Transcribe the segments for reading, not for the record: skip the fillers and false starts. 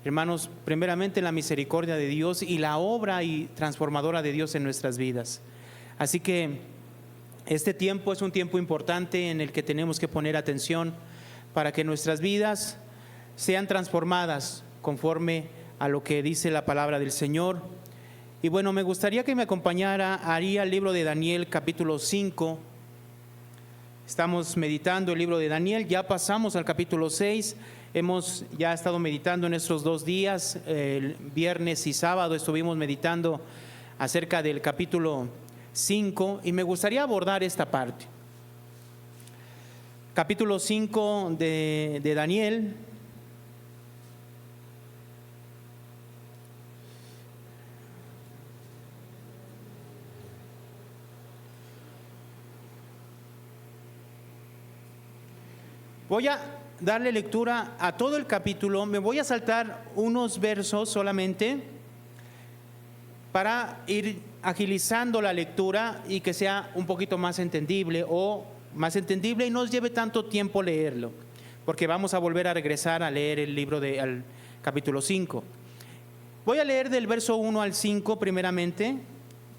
hermanos, primeramente la misericordia de Dios y la obra y transformadora de Dios en nuestras vidas. Así que este tiempo es un tiempo importante en el que tenemos que poner atención para que nuestras vidas sean transformadas conforme a lo que dice la palabra del Señor. Y bueno, me gustaría que me acompañara ahí al libro de Daniel, capítulo 5. Estamos meditando el libro de Daniel, ya pasamos al capítulo 6. Hemos ya estado meditando en estos 2 días, el viernes y sábado estuvimos meditando acerca del capítulo 5 y me gustaría abordar esta parte. Capítulo 5 de Daniel. Voy a darle lectura a todo el capítulo, me voy a saltar unos versos solamente para ir agilizando la lectura y que sea un poquito más entendible y no nos lleve tanto tiempo leerlo, porque vamos a volver a regresar a leer el libro al capítulo 5. Voy a leer del verso 1 al 5 primeramente.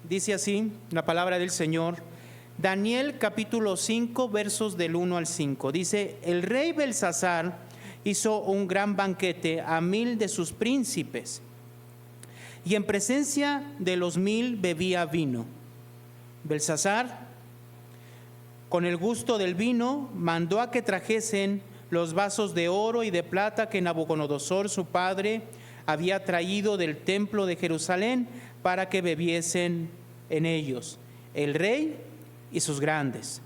Dice así la palabra del Señor. Daniel capítulo 5 versos del 1 al 5. Dice: el rey Belsasar hizo un gran banquete a 1000 de sus príncipes, y en presencia de los 1000 bebía vino. Belsasar, con el gusto del vino, mandó a que trajesen los vasos de oro y de plata que Nabucodonosor su padre había traído del templo de Jerusalén para que bebiesen en ellos el rey y sus grandes,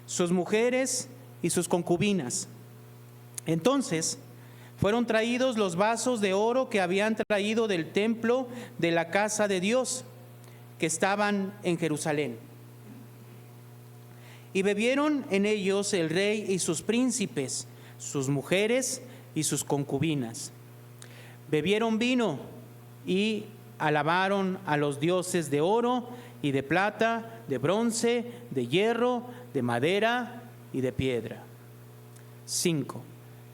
sus mujeres y sus concubinas. Entonces fueron traídos los vasos de oro que habían traído del templo de la casa de Dios, que estaban en Jerusalén. Y bebieron en ellos el rey y sus príncipes, sus mujeres y sus concubinas. Bebieron vino y alabaron a los dioses de oro y de plata, de bronce, de hierro, de madera y de piedra. 5.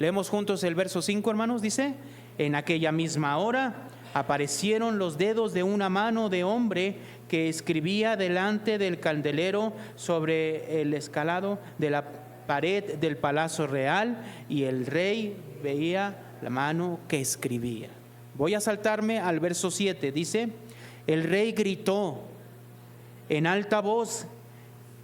Leemos juntos el verso 5, hermanos. Dice: en aquella misma hora aparecieron los dedos de una mano de hombre que escribía delante del candelero sobre el escalado de la pared del palacio real, y el rey veía la mano que escribía. Voy a saltarme al verso 7. Dice: el rey gritó en alta voz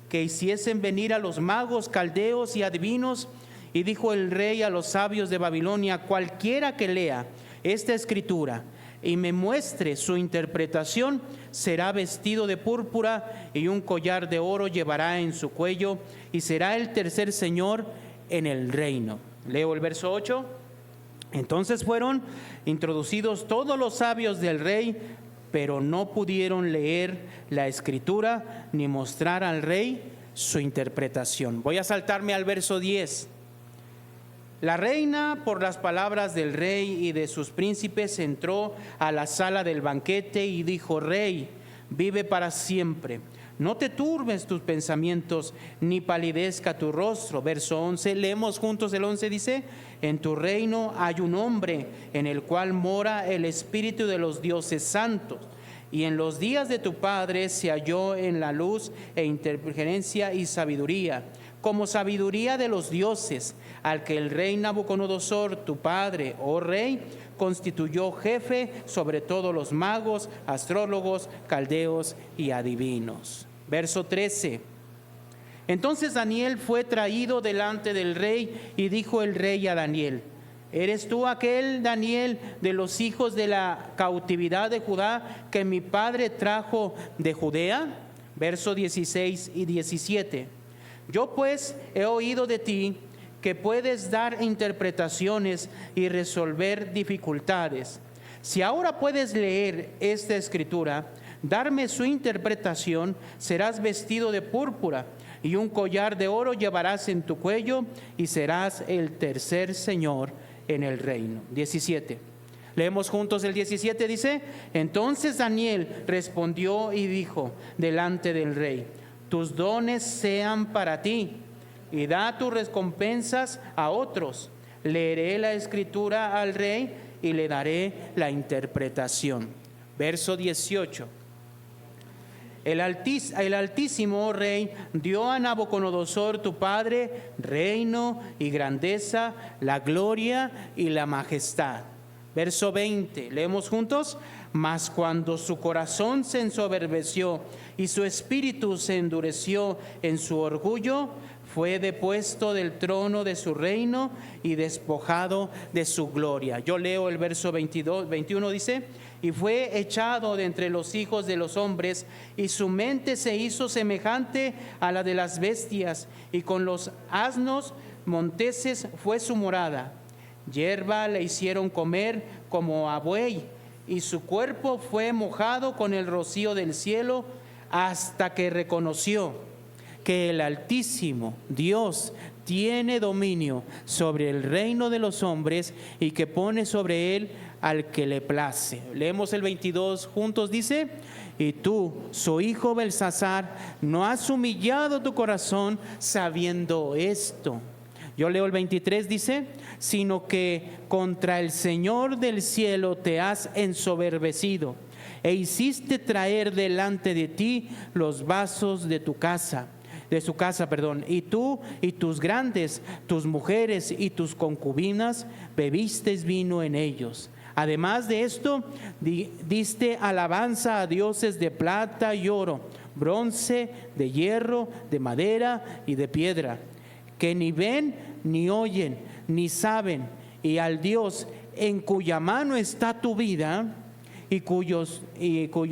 que hiciesen venir a los magos, caldeos y adivinos, y dijo el rey a los sabios de Babilonia: cualquiera que lea esta escritura y me muestre su interpretación, será vestido de púrpura y un collar de oro llevará en su cuello, y será el tercer señor en el reino. Leo el verso 8. Entonces fueron introducidos todos los sabios del rey, pero no pudieron leer la escritura ni mostrar al rey su interpretación. Voy a saltarme al verso 10. La reina, por las palabras del rey y de sus príncipes, entró a la sala del banquete y dijo: rey, vive para siempre. No te turbes tus pensamientos, ni palidezca tu rostro. Verso 11, leemos juntos el 11, dice: en tu reino hay un hombre en el cual mora el espíritu de los dioses santos, y en los días de tu padre se halló en la luz e inteligencia y sabiduría, como sabiduría de los dioses, al que el rey Nabucodonosor, tu padre, oh rey, constituyó jefe sobre todos los magos, astrólogos, caldeos y adivinos. Verso 13. Entonces Daniel fue traído delante del rey, y dijo el rey a Daniel: ¿eres tú aquel Daniel de los hijos de la cautividad de Judá que mi padre trajo de Judea? Verso 16 y 17. Yo pues he oído de ti que puedes dar interpretaciones y resolver dificultades. Si ahora puedes leer esta escritura, darme su interpretación, serás vestido de púrpura y un collar de oro llevarás en tu cuello, y serás el tercer señor en el reino. 17. Leemos juntos el 17, dice: entonces Daniel respondió y dijo delante del rey: tus dones sean para ti, y da tus recompensas a otros. Leeré la escritura al rey y le daré la interpretación. Verso 18. El Altísimo, oh Rey, dio a Nabucodonosor tu padre reino y grandeza, la gloria y la majestad. Verso 20, leemos juntos. Mas cuando su corazón se ensoberbeció y su espíritu se endureció en su orgullo, fue depuesto del trono de su reino y despojado de su gloria. Yo leo el verso 21, dice: y fue echado de entre los hijos de los hombres, y su mente se hizo semejante a la de las bestias, y con los asnos monteses fue su morada. Hierba le hicieron comer como a buey, y su cuerpo fue mojado con el rocío del cielo, hasta que reconoció que el Altísimo Dios tiene dominio sobre el reino de los hombres y que pone sobre él al que le place. Leemos el 22 juntos, dice: y tú, su hijo Belsasar, no has humillado tu corazón sabiendo esto. Yo leo el 23, dice: sino que contra el Señor del cielo te has ensoberbecido e hiciste traer delante de ti los vasos de su casa, y tú y tus grandes, tus mujeres y tus concubinas bebisteis vino en ellos. Además de esto, diste alabanza a dioses de plata y oro, bronce, de hierro, de madera y de piedra, que ni ven, ni oyen, ni saben, y al Dios en cuya mano está tu vida y cuyos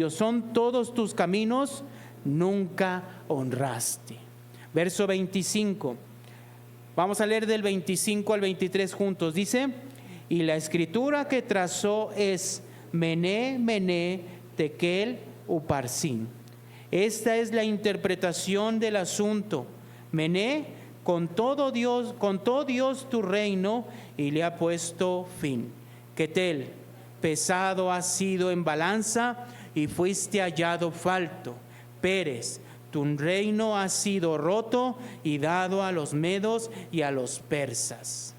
son todos tus caminos, nunca honraste. Verso 25. Vamos a leer del 25 al 23 juntos. Dice: y la escritura que trazó es Mené, Mené, Tekel, Uparsin. Esta es la interpretación del asunto. Mené, contó Dios tu reino y le ha puesto fin. Ketel, pesado has sido en balanza y fuiste hallado falto. Pérez, tu reino ha sido roto y dado a los medos y a los persas.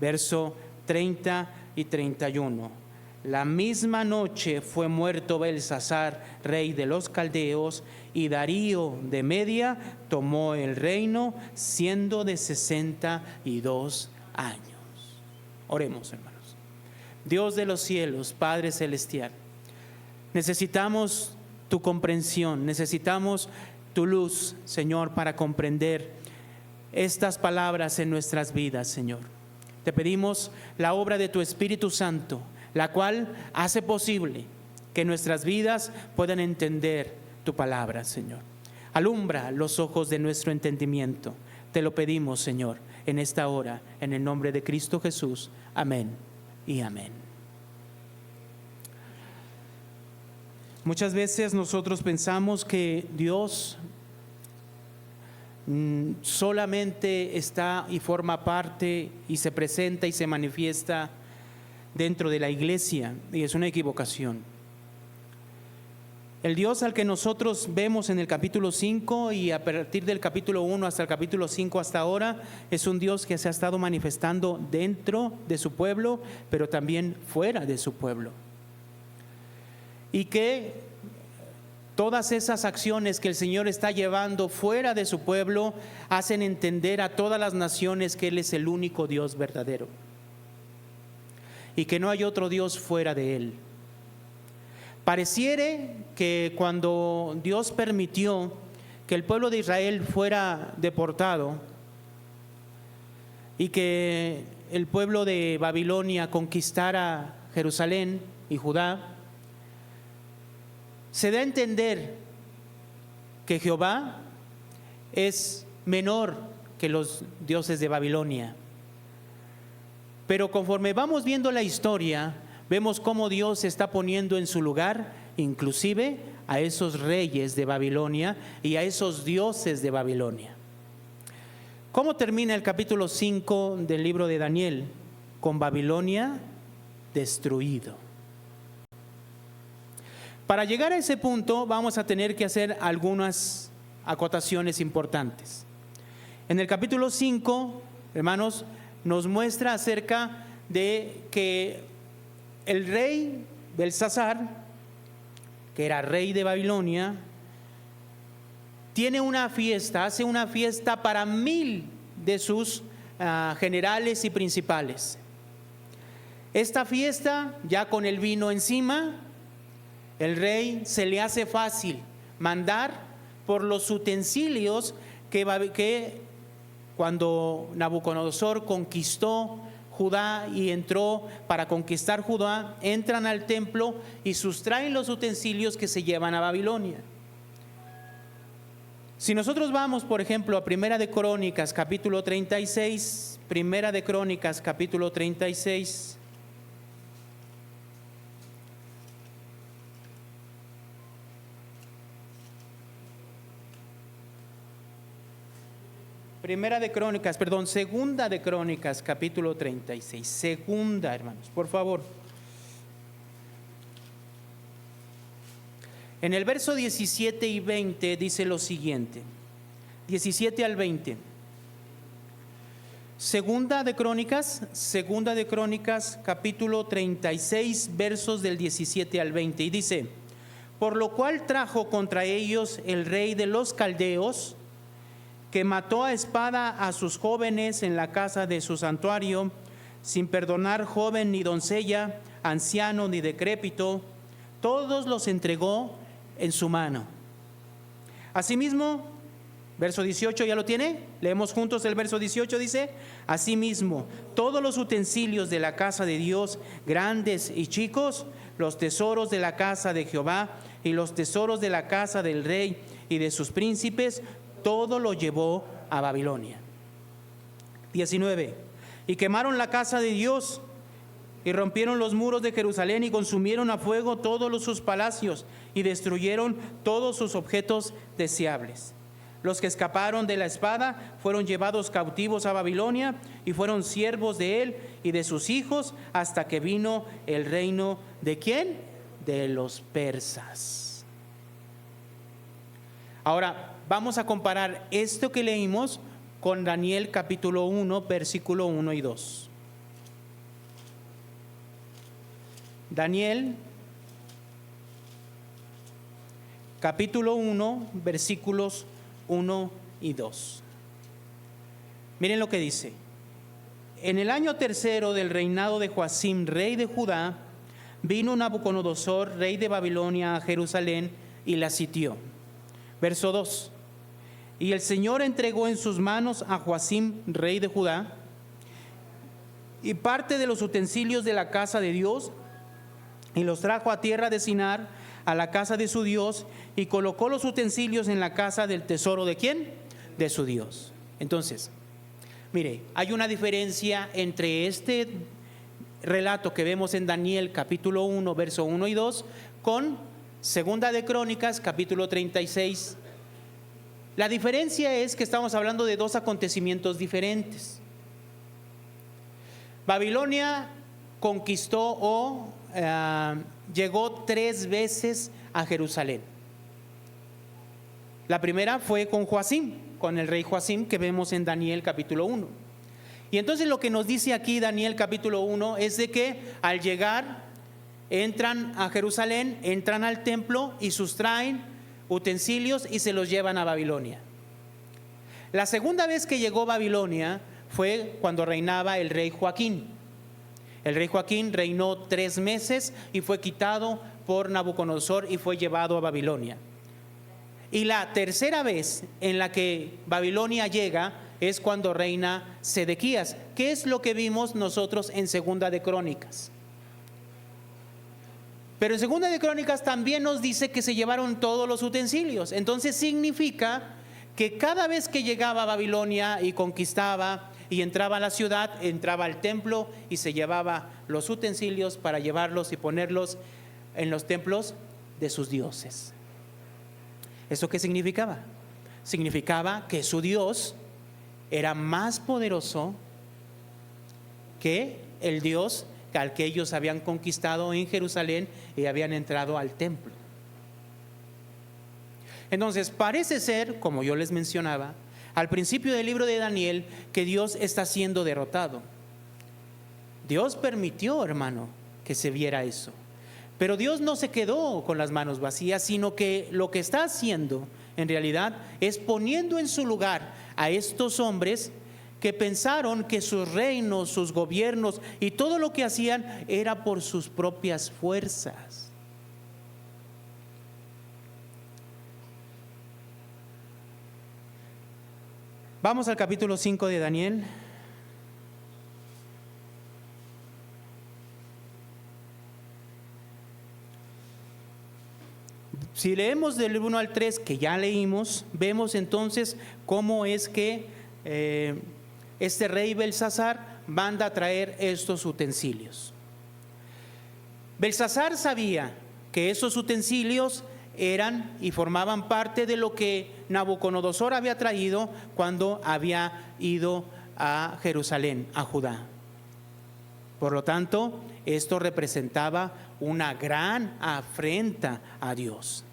Verso 30 y 31. La misma noche fue muerto Belsasar, rey de los caldeos, y Darío de Media tomó el reino, siendo de 62 años. Oremos, hermanos. Dios de los cielos, Padre celestial, necesitamos tu comprensión, necesitamos tu luz, Señor, para comprender estas palabras en nuestras vidas, Señor. Te pedimos la obra de tu Espíritu Santo, la cual hace posible que nuestras vidas puedan entender tu palabra, Señor. Alumbra los ojos de nuestro entendimiento. Te lo pedimos, Señor, en esta hora, en el nombre de Cristo Jesús. Amén y amén. Muchas veces nosotros pensamos que Dios solamente está y forma parte y se presenta y se manifiesta dentro de la iglesia, y es una equivocación. El Dios al que nosotros vemos en el capítulo 5 y a partir del capítulo 1 hasta el capítulo 5 hasta ahora, es un Dios que se ha estado manifestando dentro de su pueblo, pero también fuera de su pueblo. Y que todas esas acciones que el Señor está llevando fuera de su pueblo hacen entender a todas las naciones que Él es el único Dios verdadero y que no hay otro Dios fuera de Él. Pareciere que cuando Dios permitió que el pueblo de Israel fuera deportado y que el pueblo de Babilonia conquistara Jerusalén y Judá, se da a entender que Jehová es menor que los dioses de Babilonia. Pero conforme vamos viendo la historia, vemos cómo Dios se está poniendo en su lugar, inclusive a esos reyes de Babilonia y a esos dioses de Babilonia. ¿Cómo termina el capítulo 5 del libro de Daniel? Con Babilonia destruido. Para llegar a ese punto vamos a tener que hacer algunas acotaciones importantes. En el capítulo 5, hermanos, nos muestra acerca de que el rey Belsasar, que era rey de Babilonia, tiene una fiesta, hace una fiesta para 1000 de sus generales y principales. Esta fiesta, ya con el vino encima, el rey se le hace fácil mandar por los utensilios que cuando Nabucodonosor conquistó Judá y entró para conquistar Judá, entran al templo y sustraen los utensilios que se llevan a Babilonia. Si nosotros vamos, por ejemplo, a Primera de Crónicas, capítulo 36, Primera de Crónicas, capítulo 36. Segunda de Crónicas, capítulo 36. Segunda, hermanos, por favor. En el verso 17 y 20 dice lo siguiente. 17 al 20. Segunda de Crónicas, capítulo 36, versos del 17 al 20. Y dice: por lo cual trajo contra ellos el rey de los caldeos, que mató a espada a sus jóvenes en la casa de su santuario, sin perdonar joven ni doncella, anciano ni decrépito, todos los entregó en su mano. Asimismo, verso 18, ¿ya lo tiene? Leemos juntos el verso 18, dice: asimismo, todos los utensilios de la casa de Dios, grandes y chicos, los tesoros de la casa de Jehová y los tesoros de la casa del rey y de sus príncipes, todo lo llevó a Babilonia. 19. Y quemaron la casa de Dios y rompieron los muros de Jerusalén y consumieron a fuego todos sus palacios y destruyeron todos sus objetos deseables. Los que escaparon de la espada fueron llevados cautivos a Babilonia y fueron siervos de él y de sus hijos hasta que vino el reino ¿de quién? De los persas. Ahora vamos a comparar esto que leímos con Daniel capítulo 1, versículo 1 y 2. Daniel capítulo 1, versículos 1 y 2. Miren lo que dice: en el año tercero del reinado de Joacim, rey de Judá, vino Nabucodonosor, rey de Babilonia, a Jerusalén y la sitió. Verso 2. Y el Señor entregó en sus manos a Joacim, rey de Judá, y parte de los utensilios de la casa de Dios, y los trajo a tierra de Sinar, a la casa de su Dios, y colocó los utensilios en la casa del tesoro ¿de quién? De su Dios. Entonces, mire, hay una diferencia entre este relato que vemos en Daniel capítulo 1, verso 1 y 2, con Segunda de Crónicas, capítulo 36. La diferencia es que estamos hablando de dos acontecimientos diferentes. Babilonia conquistó o llegó 3 veces a Jerusalén. La primera fue con Joacim, con el rey Joacim, que vemos en Daniel capítulo 1. Y entonces lo que nos dice aquí Daniel capítulo 1 es de que al llegar entran a Jerusalén, entran al templo y sustraen utensilios y se los llevan a Babilonia. La segunda vez que llegó Babilonia fue cuando reinaba el rey Joaquín. El rey Joaquín reinó 3 meses y fue quitado por Nabucodonosor y fue llevado a Babilonia. Y la tercera vez en la que Babilonia llega es cuando reina Sedequías, que es lo que vimos nosotros en Segunda de Crónicas. Pero en Segunda de Crónicas también nos dice que se llevaron todos los utensilios. Entonces significa que cada vez que llegaba a Babilonia y conquistaba y entraba a la ciudad, entraba al templo y se llevaba los utensilios para llevarlos y ponerlos en los templos de sus dioses. ¿Eso qué significaba? Significaba que su Dios era más poderoso que el Dios al que ellos habían conquistado en Jerusalén y habían entrado al templo. Entonces parece ser, como yo les mencionaba al principio del libro de Daniel, que Dios está siendo derrotado. Dios permitió, hermano, que se viera eso. Pero Dios no se quedó con las manos vacías, sino que lo que está haciendo en realidad es poniendo en su lugar a estos hombres que pensaron que sus reinos, sus gobiernos y todo lo que hacían era por sus propias fuerzas. Vamos al capítulo 5 de Daniel. Si leemos del 1 al 3, que ya leímos, vemos entonces cómo es que este rey Belsasar manda a traer estos utensilios. Belsasar sabía que esos utensilios eran y formaban parte de lo que Nabucodonosor había traído cuando había ido a Jerusalén, a Judá. Por lo tanto, esto representaba una gran afrenta a Dios.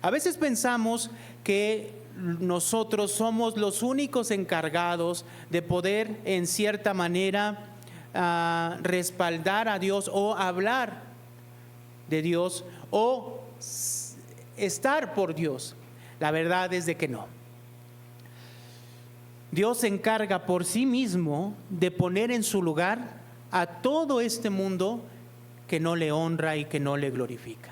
A veces pensamos que nosotros somos los únicos encargados de poder, en cierta manera, respaldar a Dios o hablar de Dios o estar por Dios. La verdad es de que no. Dios se encarga por sí mismo de poner en su lugar a todo este mundo que no le honra y que no le glorifica.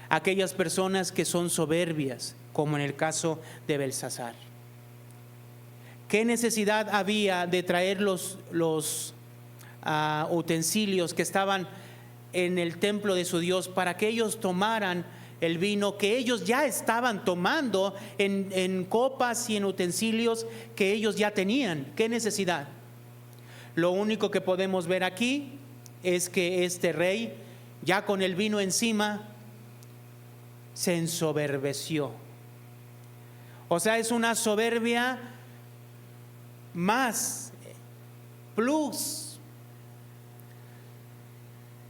Aquellas personas que son soberbias, como en el caso de Belsasar. ¿Qué necesidad había de traer los utensilios que estaban en el templo de su Dios para que ellos tomaran el vino que ellos ya estaban tomando en copas y en utensilios que ellos ya tenían? ¿Qué necesidad? Lo único que podemos ver aquí es que este rey, ya con el vino encima, se ensoberbeció. O sea, es una soberbia más, plus.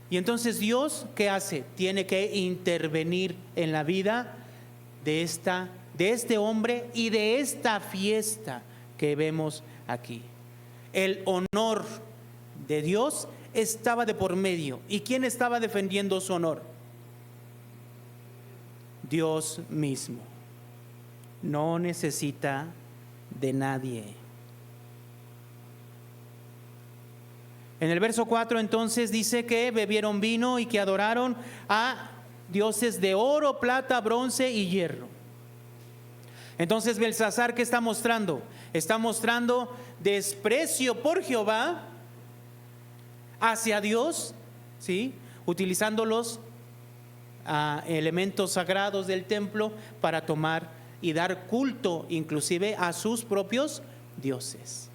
Y entonces Dios, ¿qué hace? Tiene que intervenir en la vida de este hombre y de esta fiesta que vemos aquí. El honor de Dios estaba de por medio. ¿Y quién estaba defendiendo su honor? Dios mismo. No necesita de nadie. En el verso 4 entonces dice que bebieron vino y que adoraron a dioses de oro, plata, bronce y hierro. Entonces Belsasar, ¿qué está mostrando? Está mostrando desprecio por Jehová hacia Dios, ¿sí? Utilizando los elementos sagrados del templo para tomar y dar culto inclusive a sus propios dioses.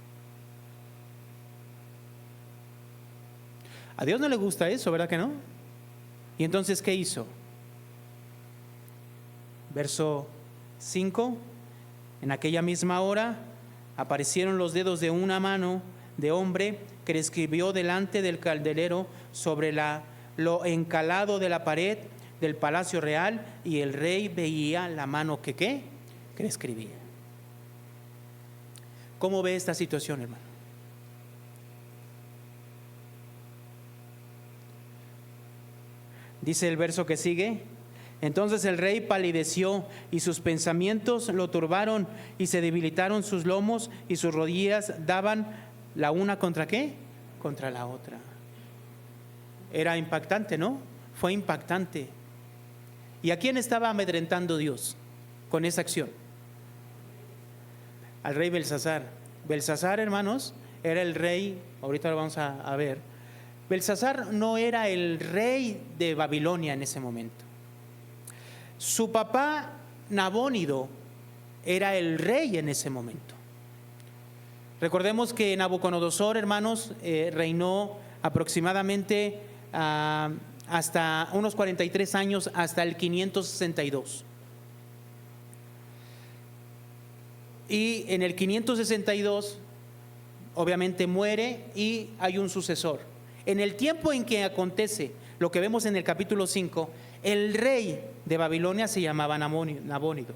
A Dios no le gusta eso, ¿verdad que no? Y entonces, ¿qué hizo? Verso 5: en aquella misma hora aparecieron los dedos de una mano de hombre que escribió delante del candelero sobre lo encalado de la pared del palacio real, y el rey veía la mano que escribía. ¿Cómo ve esta situación, hermano? Dice el verso que sigue: entonces el rey palideció y sus pensamientos lo turbaron y se debilitaron sus lomos y sus rodillas daban la una contra ¿qué? Contra la otra. Era impactante, ¿no? Fue impactante. ¿Y a quién estaba amedrentando Dios con esa acción? Al rey Belsasar. Belsasar, hermanos, era el rey, ahorita lo vamos a ver. Belsasar no era el rey de Babilonia en ese momento. Su papá Nabónido era el rey en ese momento. Recordemos que Nabucodonosor, hermanos, reinó aproximadamente hasta unos 43 años, hasta el 562. Y en el 562 obviamente muere y hay un sucesor. En el tiempo en que acontece lo que vemos en el capítulo 5, el rey de Babilonia se llamaba Nabónido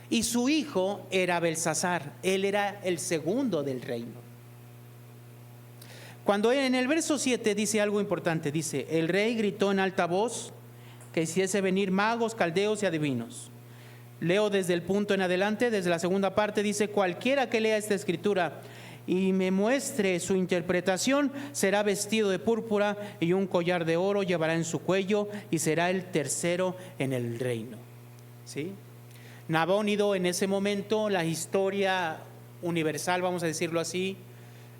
y su hijo era Belsasar. Él era el segundo del reino. Cuando en el verso 7 dice algo importante, dice: el rey gritó en alta voz que hiciese venir magos, caldeos y adivinos. Leo desde el punto en adelante, desde la segunda parte, dice: cualquiera que lea esta escritura y me muestre su interpretación será vestido de púrpura y un collar de oro llevará en su cuello y será el tercero en el reino. ¿Sí? Nabónido, en ese momento, la historia universal, vamos a decirlo así,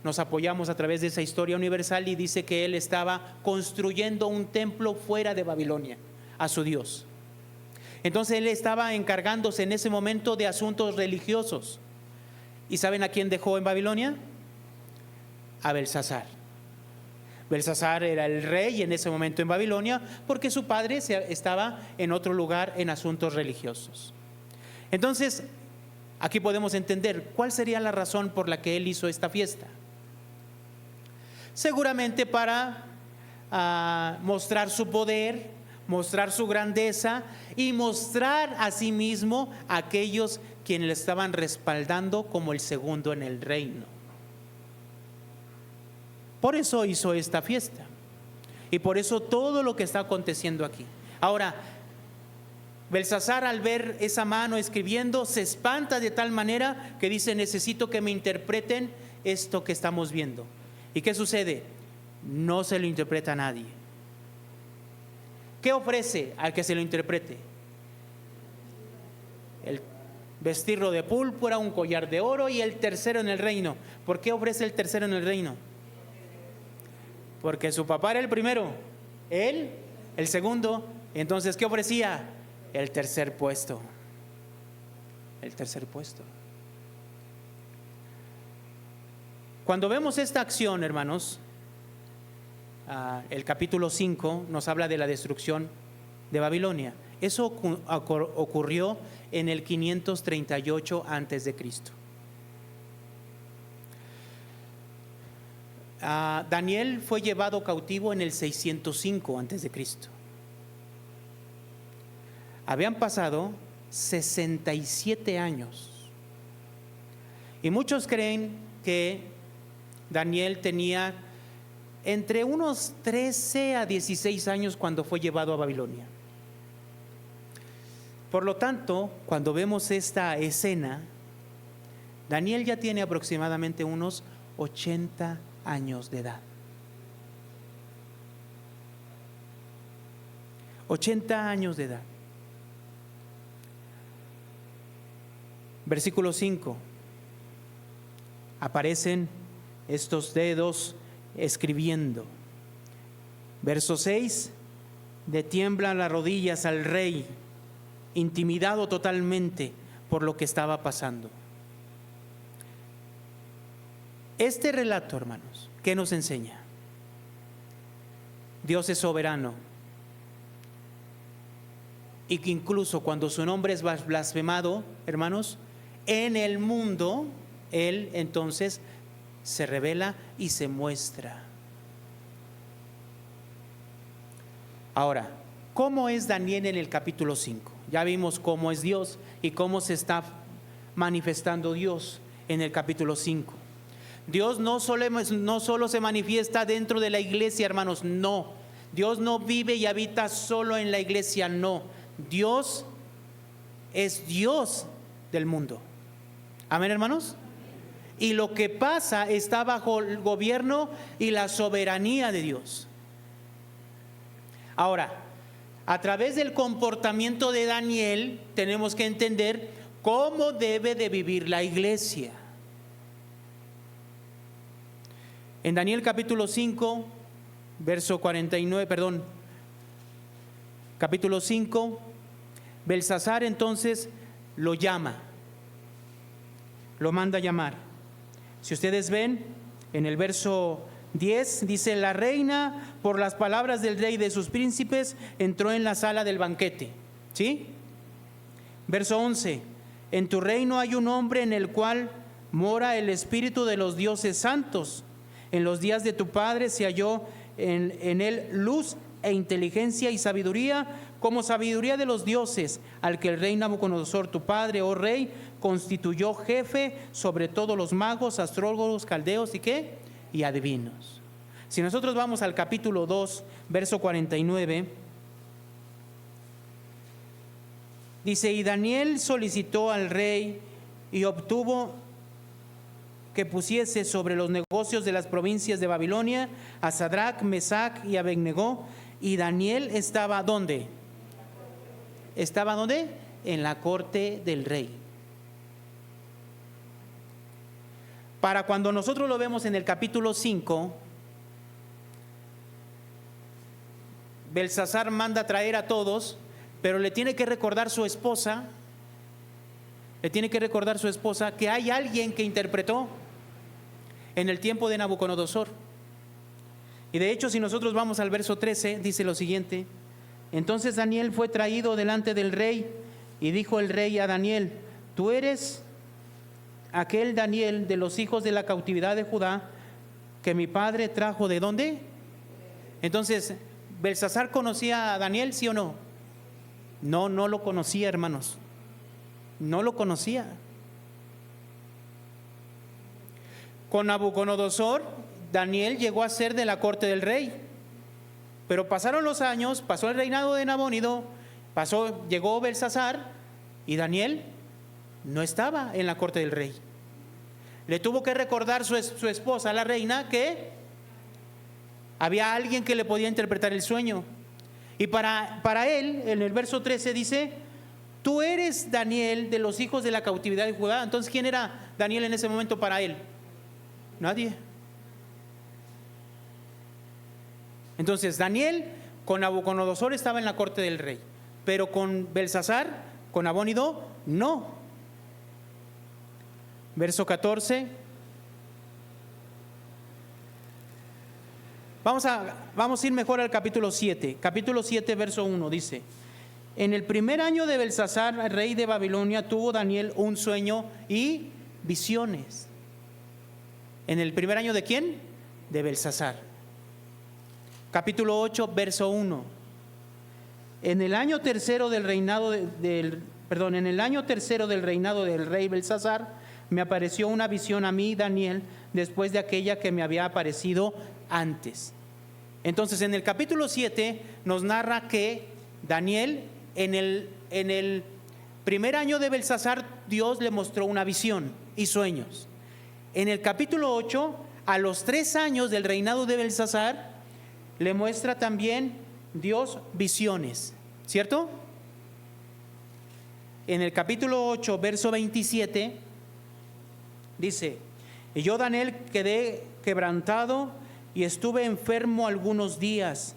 nos apoyamos a través de esa historia universal, y dice que él estaba construyendo un templo fuera de Babilonia a su Dios. Entonces él estaba encargándose en ese momento de asuntos religiosos. ¿Y saben a quién dejó en Babilonia? A Belsasar. Belsasar era el rey en ese momento en Babilonia, porque su padre estaba en otro lugar en asuntos religiosos. Entonces, aquí podemos entender cuál sería la razón por la que él hizo esta fiesta. Seguramente para mostrar su poder, mostrar su grandeza y mostrar a sí mismo a aquellos quienes le estaban respaldando como el segundo en el reino. Por eso hizo esta fiesta y por eso todo lo que está aconteciendo aquí. Ahora, Belsasar, al ver esa mano escribiendo, se espanta de tal manera que dice: necesito que me interpreten esto que estamos viendo. ¿Y qué sucede? No se lo interpreta a nadie. ¿Qué ofrece al que se lo interprete? El vestirlo de púrpura, un collar de oro y el tercero en el reino. ¿Por qué ofrece el tercero en el reino? Porque su papá era el primero, él el segundo. Entonces, ¿qué ofrecía? El tercer puesto. El tercer puesto. Cuando vemos esta acción, hermanos, el capítulo 5 nos habla de la destrucción de Babilonia. Eso ocurrió en el 538 antes de Cristo. Daniel fue llevado cautivo en el 605 antes de Cristo. Habían pasado 67 años. Y muchos creen que Daniel tenía entre unos 13 a 16 años cuando fue llevado a Babilonia. Por lo tanto, cuando vemos esta escena, Daniel ya tiene aproximadamente unos 80 años de edad. 80 años de edad. Versículo 5. Aparecen estos dedos escribiendo. Verso 6. Le tiemblan las rodillas al rey, intimidado totalmente por lo que estaba pasando. Este relato, hermanos, ¿qué nos enseña? Dios es soberano y que incluso cuando su nombre es blasfemado, hermanos, en el mundo, Él entonces se revela y se muestra. Ahora, ¿cómo es Daniel en el capítulo 5? Ya vimos cómo es Dios y cómo se está manifestando Dios en el capítulo 5. Dios no solo se manifiesta dentro de la iglesia, hermanos, no. Dios no vive y habita solo en la iglesia, no. Dios es Dios del mundo. Amén, hermanos. Y lo que pasa está bajo el gobierno y la soberanía de Dios. Ahora, a través del comportamiento de Daniel tenemos que entender cómo debe de vivir la iglesia. En Daniel capítulo 5, verso 49, capítulo 5, Belsasar entonces lo llama, lo manda a llamar. Si ustedes ven, en el verso 10 dice: la reina, por las palabras del rey y de sus príncipes, entró en la sala del banquete. ¿Sí? Verso 11: en tu reino hay un hombre en el cual mora el espíritu de los dioses santos. En los días de tu padre se halló en él luz e inteligencia y sabiduría, como sabiduría de los dioses, al que el rey Nabucodonosor, tu padre, oh rey, constituyó jefe sobre todos los magos, astrólogos, caldeos y ¿qué? Y adivinos. Si nosotros vamos al capítulo 2, verso 49, dice: y Daniel solicitó al rey y obtuvo que pusiese sobre los negocios de las provincias de Babilonia a Sadrach, Mesach y Abednego. Y Daniel estaba ¿dónde? ¿Estaba dónde? En la corte del rey. Para cuando nosotros lo vemos en el capítulo 5, Belsasar manda a traer a todos, pero le tiene que recordar su esposa, que hay alguien que interpretó en el tiempo de Nabucodonosor. Y de hecho, si nosotros vamos al verso 13, dice lo siguiente: entonces Daniel fue traído delante del rey, y dijo el rey a Daniel: tú eres aquel Daniel de los hijos de la cautividad de Judá, que mi padre trajo ¿de dónde? Entonces, ¿Belsasar conocía a Daniel, sí o no? No, no lo conocía, hermanos. No lo conocía. Con Nabucodonosor, Daniel llegó a ser de la corte del rey. Pero pasaron los años, pasó el reinado de Nabónido, llegó Belsasar, y Daniel no estaba en la corte del rey. Le tuvo que recordar su esposa, la reina, que había alguien que le podía interpretar el sueño. Y para él, en el verso 13 dice: tú eres Daniel de los hijos de la cautividad de Judá. Entonces, ¿quién era Daniel en ese momento para él? Nadie. Entonces, Daniel con Nabucodonosor estaba en la corte del rey, pero con Belsasar, con Nabónido, no. Verso 14. Vamos a ir mejor al capítulo 7. Capítulo 7, verso 1 dice: en el primer año de Belsasar, rey de Babilonia, tuvo Daniel un sueño y visiones. ¿En el primer año de quién? De Belsasar. Capítulo 8, verso 1. En el año tercero del reinado en el año tercero del reinado del rey Belsasar, me apareció una visión a mí, Daniel, después de aquella que me había aparecido antes. Entonces, en el capítulo 7 nos narra que Daniel, en el primer año de Belsasar, Dios le mostró una visión y sueños. En el capítulo 8, a los 3 años del reinado de Belsasar, le muestra también Dios visiones, ¿cierto? En el capítulo 8, verso 27, dice: y yo, Daniel, quedé quebrantado y estuve enfermo algunos días,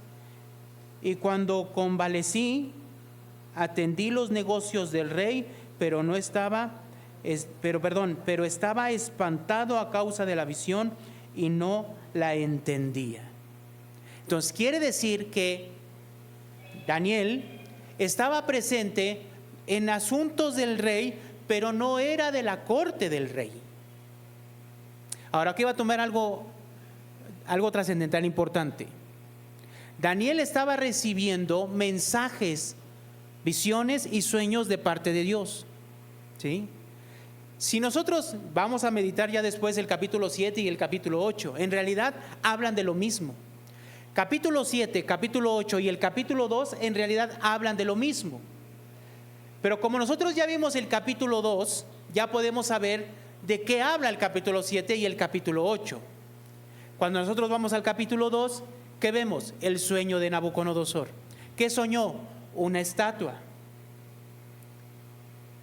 y cuando convalecí, atendí los negocios del rey, pero estaba espantado a causa de la visión y no la entendía. Entonces, quiere decir que Daniel estaba presente en asuntos del rey, pero no era de la corte del rey. Ahora, aquí va a tomar algo trascendental importante. Daniel estaba recibiendo mensajes, visiones y sueños de parte de Dios, ¿sí? Si nosotros vamos a meditar ya después el capítulo 7 y el capítulo 8, en realidad hablan de lo mismo. Capítulo 7, capítulo 8 y el capítulo 2 en realidad hablan de lo mismo. Pero como nosotros ya vimos el capítulo 2, ya podemos saber de qué habla el capítulo 7 y el capítulo 8. Cuando nosotros vamos al capítulo 2, ¿qué vemos? El sueño de Nabucodonosor. ¿Qué soñó? Una estatua,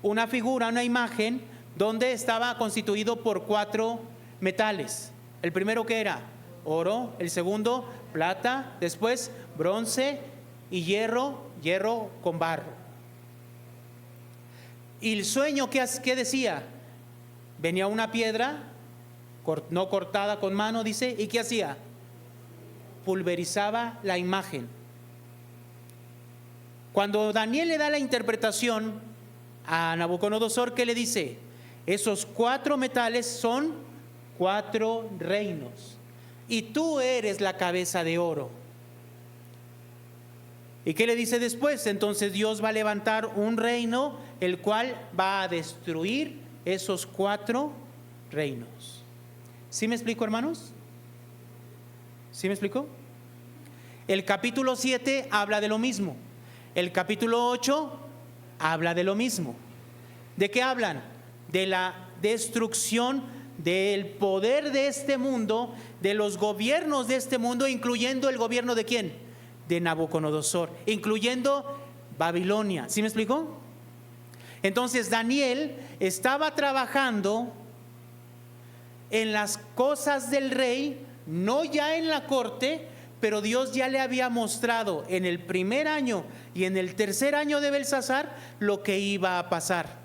una figura, una imagen donde estaba constituido por 4 metales. El primero, ¿qué era? Oro. El segundo, plata. Después, bronce y hierro con barro. Y el sueño, ¿qué decía? Venía una piedra, no cortada con mano, dice, ¿y qué hacía? Pulverizaba la imagen. Cuando Daniel le da la interpretación a Nabucodonosor, ¿qué le dice? Esos 4 metales son 4 reinos, y tú eres la cabeza de oro. ¿Y qué le dice después? Entonces Dios va a levantar un reino, el cual va a destruir esos 4 reinos. ¿Sí me explico, hermanos? ¿Sí me explicó? El capítulo 7 habla de lo mismo. El capítulo 8 habla de lo mismo. ¿De qué hablan? De la destrucción del poder de este mundo, de los gobiernos de este mundo, incluyendo el gobierno de ¿quién? De Nabucodonosor, incluyendo Babilonia. ¿Sí me explicó? Entonces Daniel estaba trabajando en las cosas del rey, no ya en la corte, pero Dios ya le había mostrado en el primer año y en el tercer año de Belsasar lo que iba a pasar.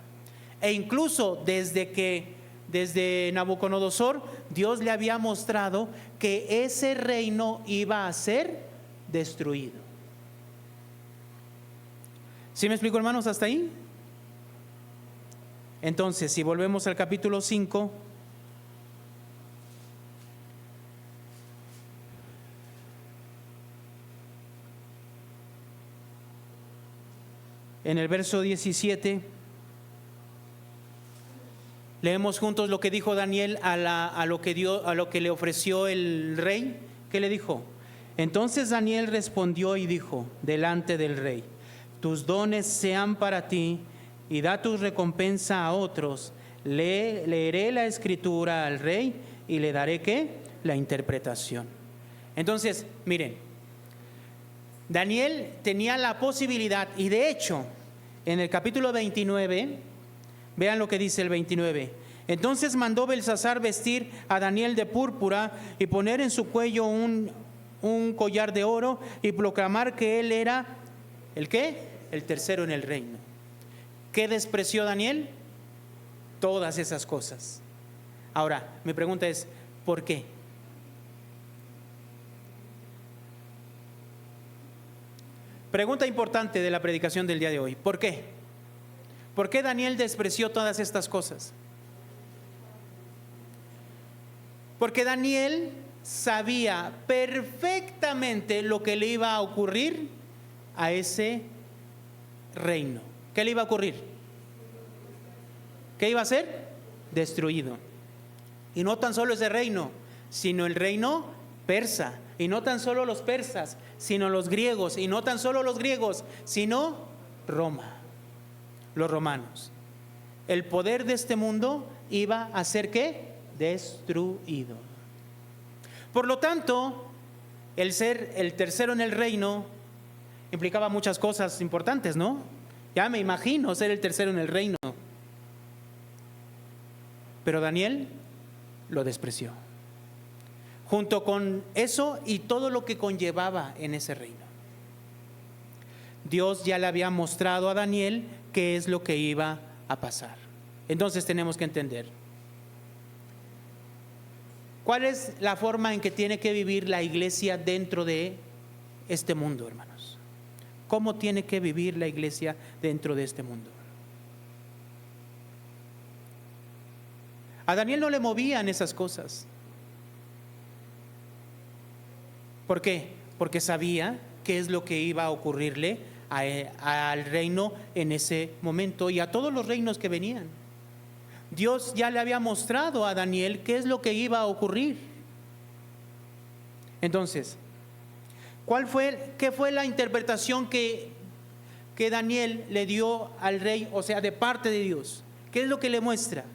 E incluso desde Nabucodonosor, Dios le había mostrado que ese reino iba a ser destruido. ¿Sí me explico, hermanos, hasta ahí? Entonces, si volvemos al capítulo 5, en el verso 17, leemos juntos lo que dijo Daniel a lo que le ofreció el rey. ¿Qué le dijo? Entonces Daniel respondió y dijo delante del rey: tus dones sean para ti y da tu recompensa a otros. Leeré la escritura al rey y le daré ¿qué? La interpretación. Entonces, miren, Daniel tenía la posibilidad, y de hecho, en el capítulo 29, vean lo que dice el 29. Entonces mandó Belsasar vestir a Daniel de púrpura y poner en su cuello un collar de oro y proclamar que él era, ¿el qué? El tercero en el reino. ¿Qué despreció Daniel? Todas esas cosas. Ahora, mi pregunta es, ¿por qué? Pregunta importante de la predicación del día de hoy. ¿Por qué? ¿Por qué Daniel despreció todas estas cosas? Porque Daniel sabía perfectamente lo que le iba a ocurrir a ese reino. ¿Qué le iba a ocurrir? ¿Qué iba a ser? Destruido. Y no tan solo ese reino, sino el reino persa. Y no tan solo los persas, sino los griegos. Y no tan solo los griegos, sino Roma, los romanos. El poder de este mundo iba a ser ¿qué? Destruido. Por lo tanto, el ser el tercero en el reino implicaba muchas cosas importantes, ¿no? Ya me imagino ser el tercero en el reino. Pero Daniel lo despreció, junto con eso y todo lo que conllevaba en ese reino. Dios ya le había mostrado a Daniel qué es lo que iba a pasar. Entonces tenemos que entender cuál es la forma en que tiene que vivir la iglesia dentro de este mundo, hermanos. ¿Cómo tiene que vivir la iglesia dentro de este mundo? A Daniel no le movían esas cosas. ¿Por qué? Porque sabía qué es lo que iba a ocurrirle al reino en ese momento y a todos los reinos que venían. Dios ya le había mostrado a Daniel qué es lo que iba a ocurrir. Entonces, ¿qué fue la interpretación que Daniel le dio al rey, o sea, de parte de Dios? ¿Qué es lo que le muestra?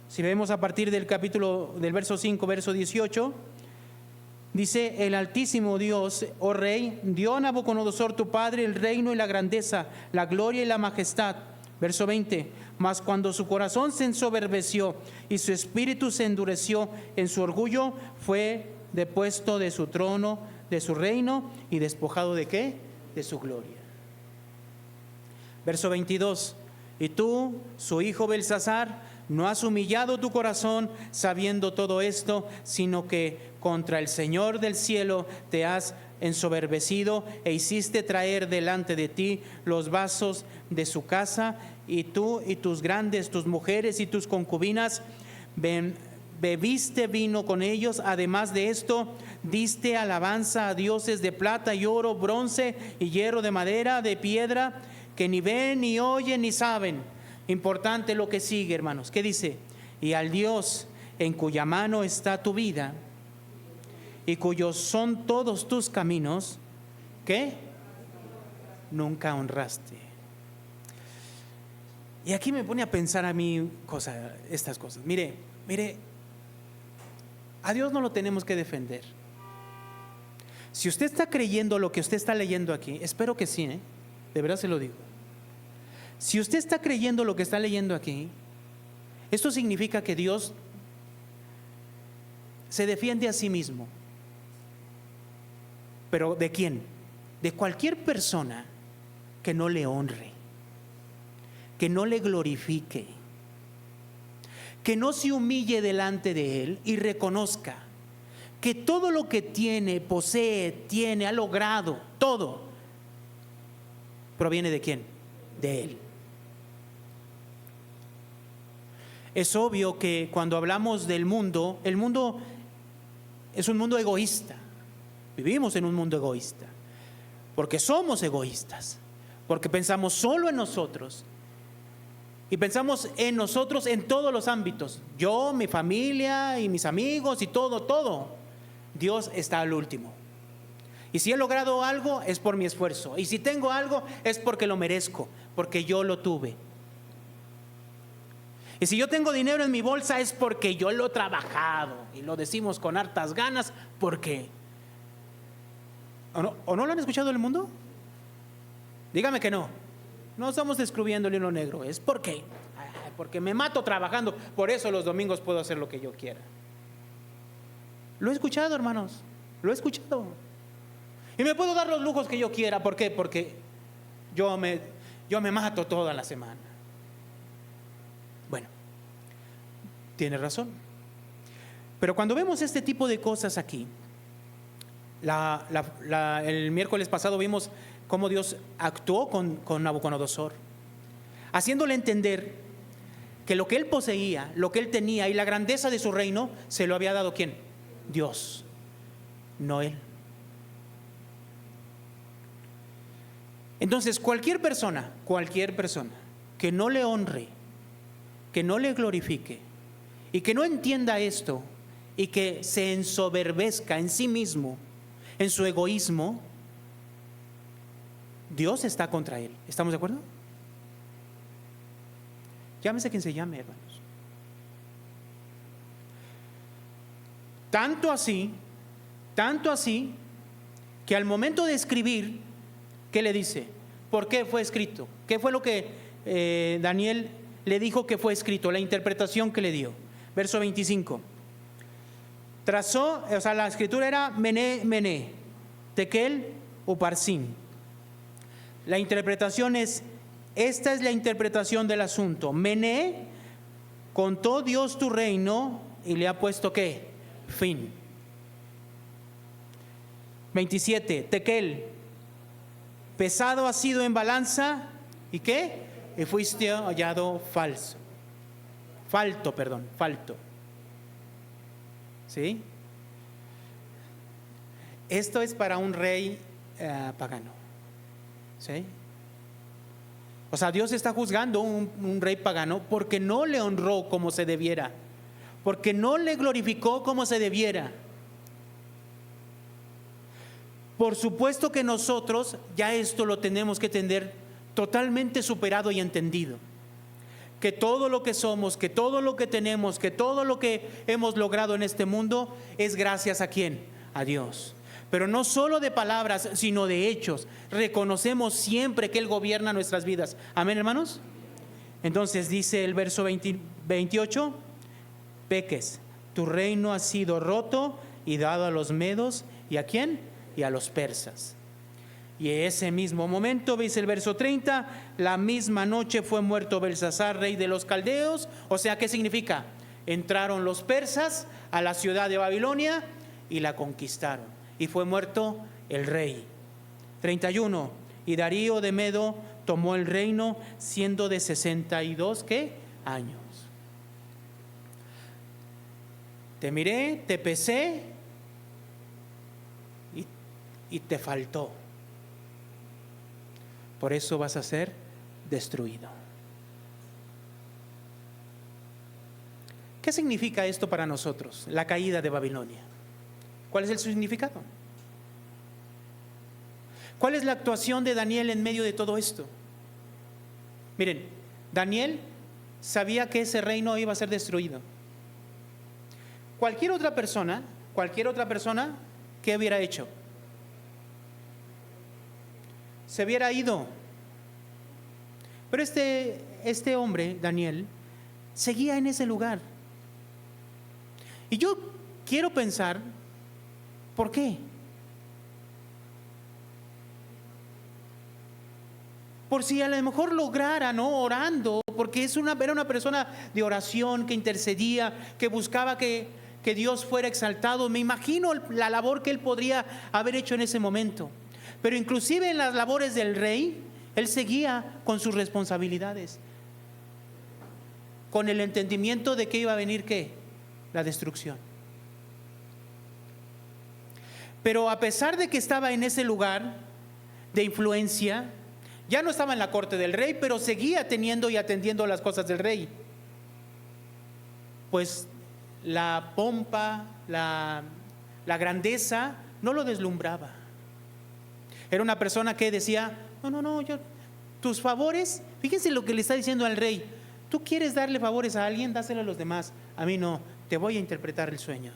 Si vemos a partir del verso 5, verso 18, dice: el Altísimo Dios, oh Rey, dio a Nabucodonosor tu padre el reino y la grandeza, la gloria y la majestad. Verso 20, mas cuando su corazón se ensoberbeció y su espíritu se endureció en su orgullo, fue depuesto de su trono, de su reino, y despojado ¿de qué? De su gloria. Verso 22, y tú, su hijo Belsasar, no has humillado tu corazón sabiendo todo esto, sino que contra el Señor del cielo te has ensoberbecido e hiciste traer delante de ti los vasos de su casa, y tú y tus grandes, tus mujeres y tus concubinas bebiste vino con ellos. Además de esto, diste alabanza a dioses de plata y oro, bronce y hierro, de madera, de piedra, que ni ven, ni oyen, ni saben. Importante lo que sigue, hermanos. ¿Qué dice? Y al Dios en cuya mano está tu vida y cuyos son todos tus caminos, ¿qué? Nunca honraste. Y aquí me pone a pensar a mí estas cosas. Mire, a Dios no lo tenemos que defender. Si usted está creyendo lo que usted está leyendo aquí, espero que sí, de verdad se lo digo. Si usted está creyendo lo que está leyendo aquí, esto significa que Dios se defiende a sí mismo. ¿Pero de quién? De cualquier persona que no le honre, que no le glorifique, que no se humille delante de Él y reconozca que todo lo que tiene, posee, ha logrado, todo, proviene de quién? De Él. Es obvio que cuando hablamos del mundo, el mundo es un mundo egoísta. Vivimos en un mundo egoísta, porque somos egoístas, porque pensamos solo en nosotros. Y pensamos en nosotros en todos los ámbitos. Yo, mi familia y mis amigos y todo. Dios está al último. Y si he logrado algo es por mi esfuerzo. Y si tengo algo es porque lo merezco, porque yo lo tuve. Y si yo tengo dinero en mi bolsa es porque yo lo he trabajado. Y lo decimos con hartas ganas porque... ¿O no lo han escuchado en el mundo? Dígame que no. No estamos descubriendo el hilo negro. Es porque me mato trabajando. Por eso los domingos puedo hacer lo que yo quiera. Lo he escuchado, hermanos. Lo he escuchado. Y me puedo dar los lujos que yo quiera. ¿Por qué? Porque yo me mato toda la semana. Bueno, tiene razón. Pero cuando vemos este tipo de cosas aquí, el miércoles pasado vimos cómo Dios actuó con Nabucodonosor, haciéndole entender que lo que él poseía, lo que él tenía y la grandeza de su reino, se lo había dado ¿quién? Dios, no él. Entonces cualquier persona que no le honre, que no le glorifique y que no entienda esto y que se ensoberbezca en sí mismo, en su egoísmo, Dios está contra él. ¿Estamos de acuerdo? Llámese quien se llame, hermanos. Tanto así, que al momento de escribir, ¿qué le dice? ¿Por qué fue escrito? ¿Qué fue lo que Daniel le dijo que fue escrito? La interpretación que le dio. Verso 25. La escritura era Mené, Tekel, Uparsin. La interpretación esta es la interpretación del asunto. Mené, contó Dios tu reino y le ha puesto ¿qué? Fin. 27. Tekel, pesado has sido en balanza y ¿qué? Y fuiste hallado falto. ¿Sí? Esto es para un rey pagano. ¿Sí? O sea, Dios está juzgando un rey pagano porque no le honró como se debiera, porque no le glorificó como se debiera. Por supuesto que nosotros ya esto lo tenemos que tener totalmente superado y entendido. Que todo lo que somos, que todo lo que tenemos, que todo lo que hemos logrado en este mundo es gracias a ¿quién? A Dios. Pero no solo de palabras, sino de hechos. Reconocemos siempre que Él gobierna nuestras vidas. Amén, hermanos. Entonces dice el verso 28, peques, tu reino ha sido roto y dado a los medos. ¿Y a quién? Y a los persas. Y en ese mismo momento, dice el verso 30, la misma noche fue muerto Belsasar, rey de los caldeos. O sea, ¿qué significa? Entraron los persas a la ciudad de Babilonia y la conquistaron. Y fue muerto el rey. 31. Y Darío de Medo tomó el reino siendo de 62 ¿qué? Años. Te miré, te pesé y te faltó. Por eso vas a ser destruido. ¿Qué significa esto para nosotros? La caída de Babilonia. ¿Cuál es el significado? ¿Cuál es la actuación de Daniel en medio de todo esto? Miren, Daniel sabía que ese reino iba a ser destruido. Cualquier otra persona, ¿qué hubiera hecho? Se hubiera ido. Pero este hombre, Daniel, seguía en ese lugar. Y yo quiero pensar, ¿por qué? Por si a lo mejor lograra, ¿no? Orando, porque era una persona de oración, que intercedía, que buscaba que Dios fuera exaltado. Me imagino la labor que él podría haber hecho en ese momento. Pero inclusive en las labores del rey, él seguía con sus responsabilidades, con el entendimiento de que iba a venir, ¿qué? La destrucción. Pero a pesar de que estaba en ese lugar de influencia, ya no estaba en la corte del rey, pero seguía teniendo y atendiendo las cosas del rey. Pues la pompa, la grandeza no lo deslumbraba. Era una persona que decía, no, tus favores, fíjense lo que le está diciendo al rey. Tú quieres darle favores a alguien, dáselo a los demás. A mí no, te voy a interpretar el sueño.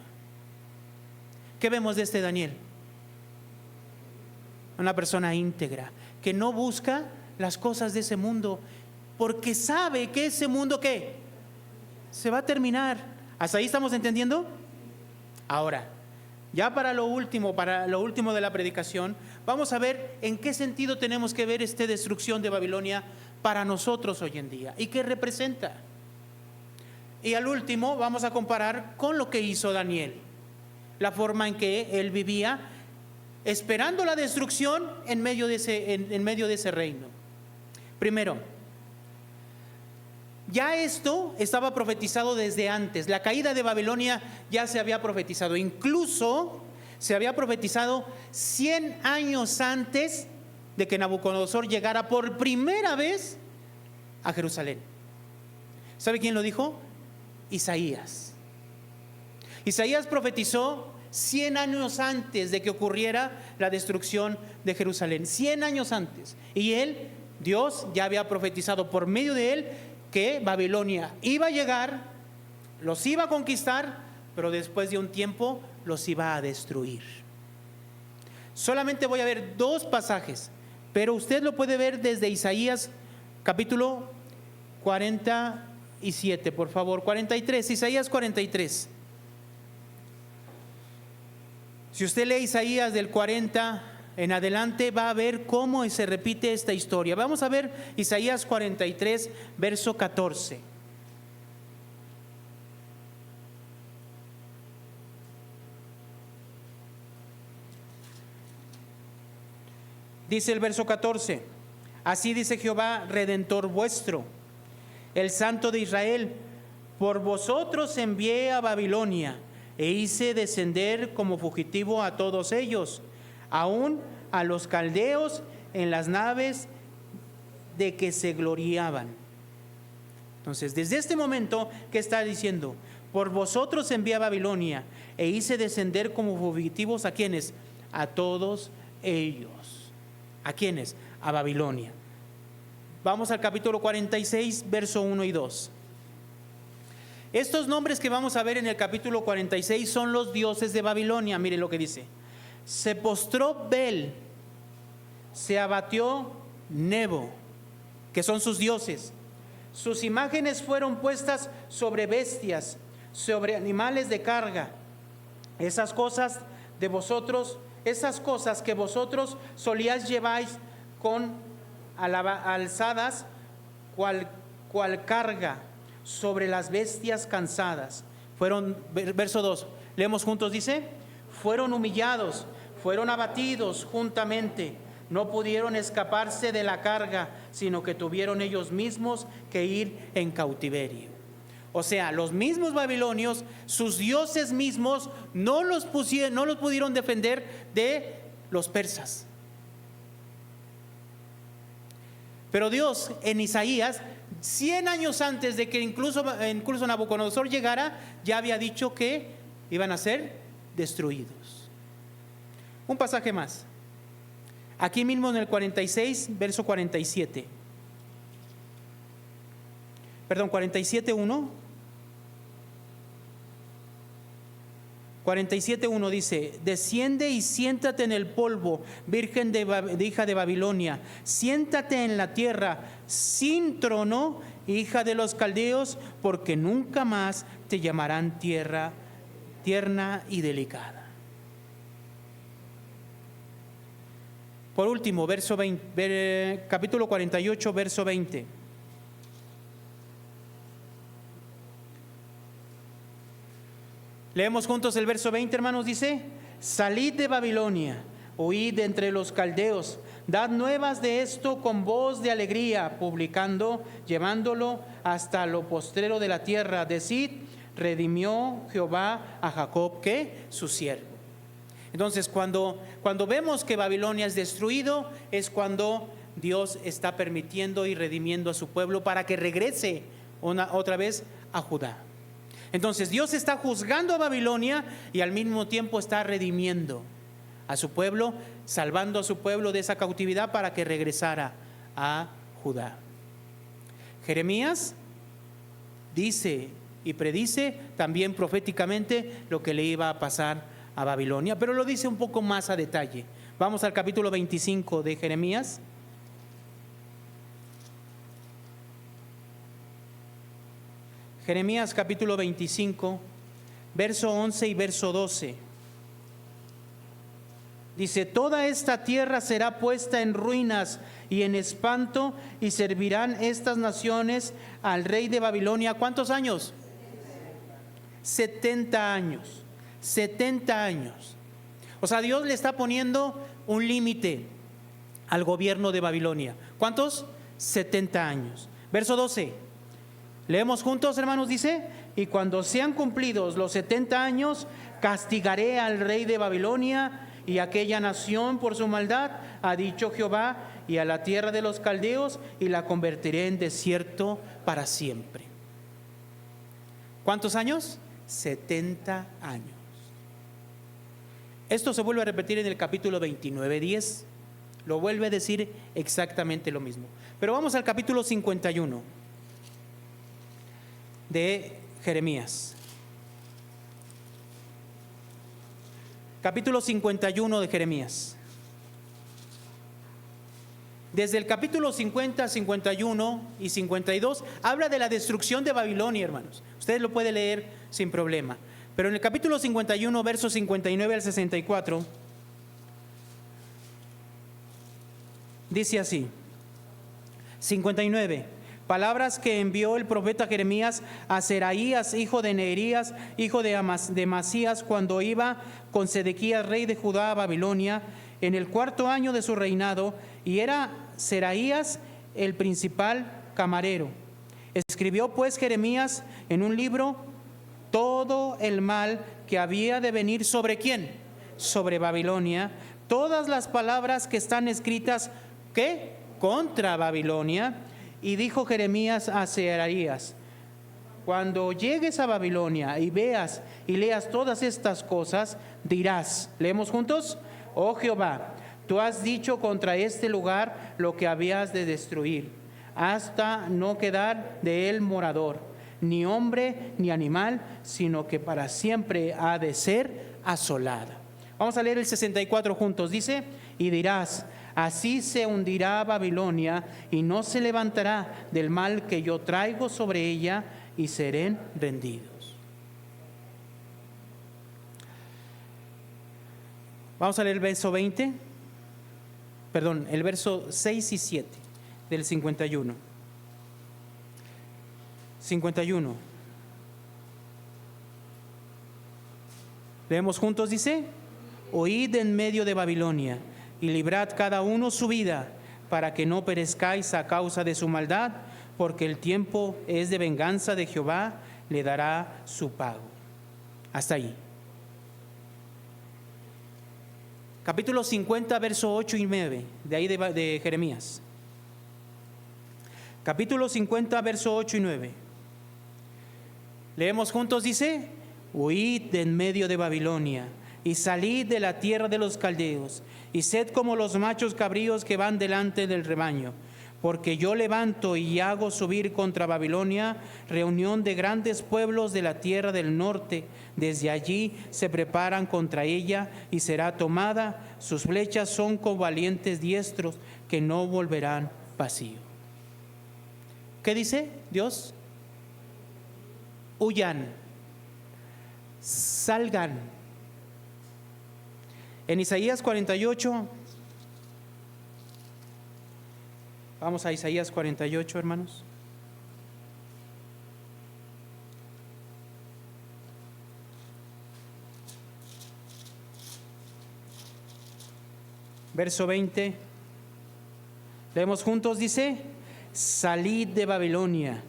¿Qué vemos de este Daniel? Una persona íntegra, que no busca las cosas de ese mundo, porque sabe que ese mundo, ¿qué? Se va a terminar. ¿Hasta ahí estamos entendiendo? Ahora, ya para lo último de la predicación, vamos a ver en qué sentido tenemos que ver esta destrucción de Babilonia para nosotros hoy en día y qué representa. Y al último vamos a comparar con lo que hizo Daniel, la forma en que él vivía esperando la destrucción en medio de ese reino. Primero, ya esto estaba profetizado desde antes. La caída de Babilonia ya se había profetizado. Incluso se había profetizado 100 años antes de que Nabucodonosor llegara por primera vez a Jerusalén. ¿Sabe quién lo dijo? Isaías. Isaías profetizó 100 años antes de que ocurriera la destrucción de Jerusalén. 100 años antes. Y Dios ya había profetizado por medio de él que Babilonia iba a llegar, los iba a conquistar, pero después de un tiempo los iba a destruir. Solamente voy a ver 2 pasajes, pero usted lo puede ver desde Isaías capítulo 47, por favor, 43, Isaías 43. Si usted lee Isaías del 40 en adelante, va a ver cómo se repite esta historia. Vamos a ver Isaías 43, verso 14. Dice el verso 14: así dice Jehová, Redentor vuestro, el Santo de Israel: por vosotros envié a Babilonia, e hice descender como fugitivo a todos ellos, aún a los caldeos en las naves de que se gloriaban. Entonces, desde este momento, ¿qué está diciendo? Por vosotros envié a Babilonia, e hice descender como fugitivos ¿a quiénes? A todos ellos. ¿A quiénes? A Babilonia. Vamos al capítulo 46, verso 1 y 2. Estos nombres que vamos a ver en el capítulo 46 son los dioses de Babilonia. Mire lo que dice: se postró Bel, se abatió Nebo, que son sus dioses. Sus imágenes fueron puestas sobre bestias, sobre animales de carga. Esas cosas de vosotros, esas cosas que vosotros solíais lleváis con alzadas, cual carga sobre las bestias cansadas. Fueron, verso 2, leemos juntos, dice: fueron humillados, fueron abatidos juntamente, no pudieron escaparse de la carga, sino que tuvieron ellos mismos que ir en cautiverio. O sea, los mismos babilonios, sus dioses mismos, no los pudieron defender de los persas. Pero Dios en Isaías, 100 años antes de que incluso Nabucodonosor llegara, ya había dicho que iban a ser destruidos. Un pasaje más. Aquí mismo en el 46, verso 47. Perdón, 47:1. 47:1 dice: desciende y siéntate en el polvo, virgen de hija de Babilonia, siéntate en la tierra sin trono, hija de los caldeos, porque nunca más te llamarán tierra tierna y delicada. Por último, verso 20, capítulo 48, verso 20. Leemos juntos el verso 20, hermanos. Dice: salid de Babilonia, huid de entre los caldeos, dad nuevas de esto con voz de alegría, publicando, llevándolo hasta lo postrero de la tierra. Decid: redimió Jehová a Jacob, que su siervo. Entonces, cuando vemos que Babilonia es destruido, es cuando Dios está permitiendo y redimiendo a su pueblo para que regrese otra vez a Judá. Entonces Dios está juzgando a Babilonia y al mismo tiempo está redimiendo a su pueblo, salvando a su pueblo de esa cautividad para que regresara a Judá. Jeremías dice y predice también proféticamente lo que le iba a pasar a Babilonia, pero lo dice un poco más a detalle. Vamos al capítulo 25 de Jeremías. Jeremías capítulo 25, verso 11 y verso 12. Dice: toda esta tierra será puesta en ruinas y en espanto, y servirán estas naciones al rey de Babilonia. ¿Cuántos años? 70 años. 70 años. O sea, Dios le está poniendo un límite al gobierno de Babilonia. ¿Cuántos? 70 años. Verso 12. Leemos juntos, hermanos. Dice: y cuando sean cumplidos los 70 años, castigaré al rey de Babilonia y aquella nación por su maldad, ha dicho Jehová, y a la tierra de los caldeos, y la convertiré en desierto para siempre. ¿Cuántos años? 70 años. Esto se vuelve a repetir en el capítulo 29:10. Lo vuelve a decir exactamente lo mismo. Pero vamos al capítulo 51 de Jeremías. Capítulo 51 de Jeremías. Desde el capítulo 50, 51 y 52 habla de la destrucción de Babilonia, hermanos. Ustedes lo pueden leer sin problema. Pero en el capítulo 51, versos 59 al 64, dice así: 59. Palabras que envió el profeta Jeremías a Seraías, hijo de Neerías, hijo de Masías, cuando iba con Sedequías, rey de Judá, a Babilonia, en el 4.º año de su reinado, y era Seraías el principal camarero. Escribió pues Jeremías en un libro todo el mal que había de venir sobre ¿quién? Sobre Babilonia, todas las palabras que están escritas ¿qué? Contra Babilonia. Y dijo Jeremías a Seraías: cuando llegues a Babilonia y veas y leas todas estas cosas, dirás, leemos juntos: oh Jehová, tú has dicho contra este lugar lo que habías de destruir, hasta no quedar de él morador, ni hombre ni animal, sino que para siempre ha de ser asolada. Vamos a leer el 64 juntos. Dice: y dirás, así se hundirá Babilonia y no se levantará del mal que yo traigo sobre ella, y serán rendidos. Vamos a leer el verso 20, perdón, el verso 6 y 7 del 51. 51. Leemos juntos. Dice: oíd en medio de Babilonia y librad cada uno su vida, para que no perezcáis a causa de su maldad, porque el tiempo es de venganza de Jehová, le dará su pago. Hasta ahí. Capítulo 50, verso 8 y 9, de ahí de Jeremías. Capítulo 50, verso 8 y 9. Leemos juntos. Dice: huid de en medio de Babilonia y salid de la tierra de los caldeos, y sed como los machos cabríos que van delante del rebaño. Porque yo levanto y hago subir contra Babilonia reunión de grandes pueblos de la tierra del norte. Desde allí se preparan contra ella y será tomada. Sus flechas son como valientes diestros que no volverán vacíos. ¿Qué dice Dios? Huyan, salgan. En Isaías 48, vamos a Isaías 48, hermanos. Verso 20. Leemos juntos, dice: salid de Babilonia,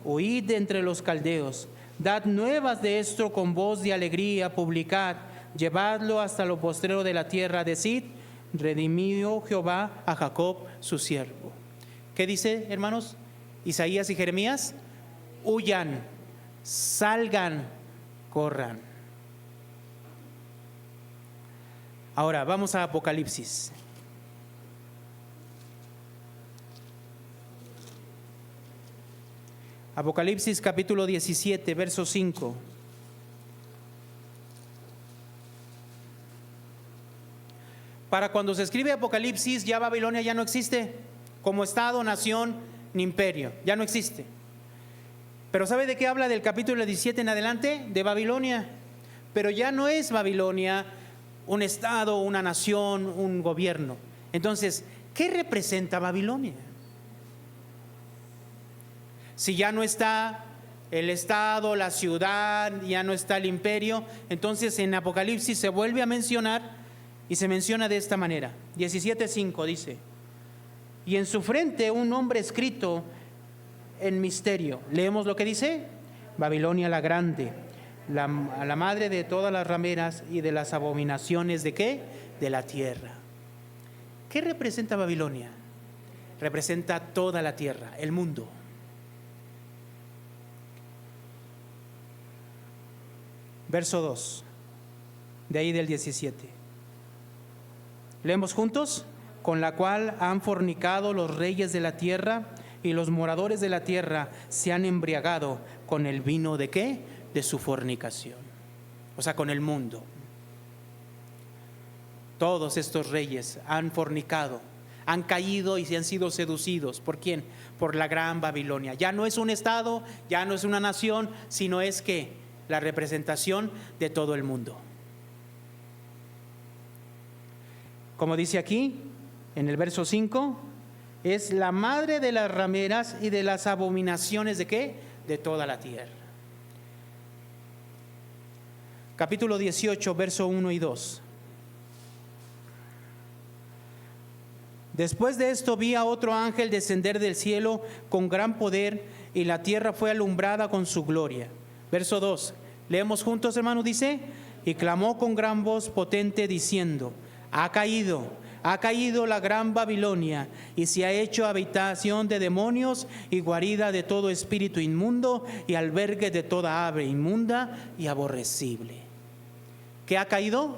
huid de entre los caldeos, dad nuevas de esto con voz de alegría, publicad, llevadlo hasta lo postrero de la tierra, decid: redimió Jehová a Jacob su siervo. ¿Qué dice, hermanos? Isaías y Jeremías: huyan, salgan, corran. Ahora vamos a Apocalipsis. Apocalipsis capítulo 17, verso 5. Para cuando se escribe Apocalipsis, ya Babilonia ya no existe como estado, nación ni imperio, ya no existe. Pero ¿sabe de qué habla del capítulo 17 en adelante? De Babilonia. Pero ya no es Babilonia un estado, una nación, un gobierno. Entonces, ¿qué representa Babilonia? Si ya no está el estado, la ciudad, ya no está el imperio, entonces en Apocalipsis se vuelve a mencionar y se menciona de esta manera. 17:5 dice: y en su frente un nombre escrito en misterio. Leemos lo que dice: Babilonia la grande, la madre de todas las rameras y de las abominaciones ¿de qué? De la tierra. ¿Qué representa Babilonia? Representa toda la tierra, el mundo. Verso 2, de ahí del 17. Leemos juntos: con la cual han fornicado los reyes de la tierra, y los moradores de la tierra se han embriagado con el vino ¿de qué? De su fornicación. O sea, con el mundo. Todos estos reyes han fornicado, han caído y se han sido seducidos. ¿Por quién? Por la gran Babilonia. Ya no es un estado, ya no es una nación, sino es que la representación de todo el mundo. Como dice aquí en el verso 5, es la madre de las rameras y de las abominaciones ¿de qué? De toda la tierra. Capítulo 18, verso 1 y 2. Después de esto vi a otro ángel descender del cielo con gran poder, y la tierra fue alumbrada con su gloria. Verso 2. Leemos juntos, hermano, dice: y clamó con gran voz potente diciendo: ha caído la gran Babilonia, y se ha hecho habitación de demonios y guarida de todo espíritu inmundo y albergue de toda ave inmunda y aborrecible. ¿Qué ha caído?